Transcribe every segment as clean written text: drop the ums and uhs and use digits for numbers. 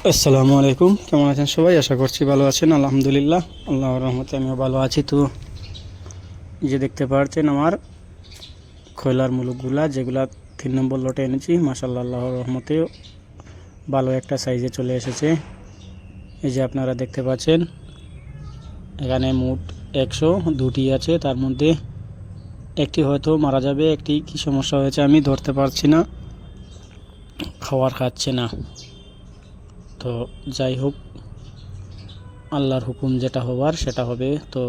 আসসালামু আলাইকুম, কেমন আছেন সবাই? আশা করছি ভালো আছেন। আলহামদুলিল্লাহ, আল্লাহর রহমতে আমিও ভালো আছি। তো যে দেখতে পাচ্ছেন আমার খয়লার মুলুকগুলা, যেগুলা 3 নম্বর লটে এনেছি, মাশাআল্লাহ আল্লাহর রহমতে ভালো একটা সাইজে চলে এসেছে। এই যে আপনারা দেখতে পাচ্ছেন এখানে মোট 102টি আছে। তার মধ্যে একটি হয়তো মারা যাবে, একটি কি সমস্যা হয়েছে আমি ধরতে পারছি না, খাওয়ার খাচ্ছে না। তো যাই হোক, আল্লাহর হুকুম যেটা হবার সেটা হবে। তো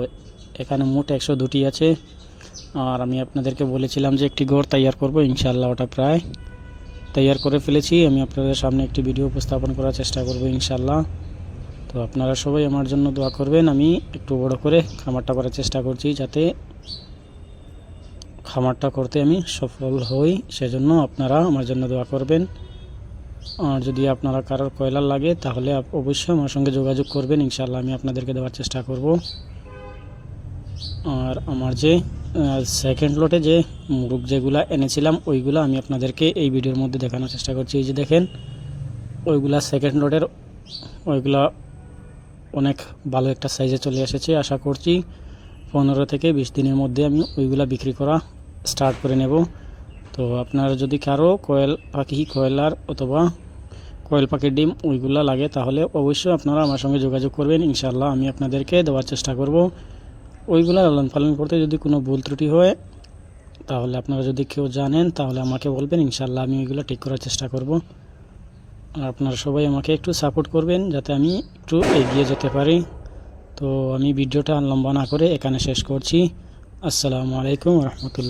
এখানে মোট 102টি আছে। আর আমি আপনাদেরকে বলেছিলাম যে একটি ঘর তৈয়ার করব, ইনশাআল্লাহ ওটা প্রায় তৈয়ার করে ফেলেছি। আমি আপনাদের সামনে একটি ভিডিও উপস্থাপন করার চেষ্টা করব ইনশাআল্লাহ। তো আপনারা সবাই আমার জন্য দোয়া করবেন। আমি একটু বড় করে খামারটা করার চেষ্টা করছি, যাতে খামারটা করতে আমি সফল হই। সেজন্য আপনারা আমার জন্য দোয়া করবেন। আর যদি আপনারা কারোর কয়লার লাগে তাহলে অবশ্যই আমার সঙ্গে যোগাযোগ করবেন, ইনশাআল্লাহ আমি আপনাদেরকে দেওয়ার চেষ্টা করব। আর আমার যে সেকেন্ড লটে যে মুরগ যেগুলা এনেছিলাম ওইগুলা আমি আপনাদেরকে এই ভিডিওর মধ্যে দেখানোর চেষ্টা করছি। এই যে দেখেন, ওইগুলা সেকেন্ড লটের, ওইগুলা অনেক ভালো একটা সাইজে চলে এসেছে। আশা করছি 15 থেকে 20 দিনের মধ্যে আমি ওইগুলা বিক্রি করা স্টার্ট করে নেব। তো আপনারা যদি কারো কোয়েল পাখি, কয়লার অথবা কোয়েল পাখির ডিম ওইগুলা লাগে তাহলে অবশ্যই আপনারা আমার সঙ্গে যোগাযোগ করবেন, ইনশাআল্লাহ আমি আপনাদেরকে দেওয়ার চেষ্টা করব। ওইগুলা লালন পালন করতে যদি কোনো ভুল ত্রুটি হয় তাহলে আপনারা যদি কেউ জানেন তাহলে আমাকে বলবেন, ইনশাআল্লাহ আমি ওইগুলো ঠিক করার চেষ্টা করব। আর আপনারা সবাই আমাকে একটু সাপোর্ট করবেন যাতে আমি একটু এগিয়ে যেতে পারি। তো আমি ভিডিওটা লম্বা না করে এখানে শেষ করছি। আসসালামু আলাইকুম রহমতুল্লাহ।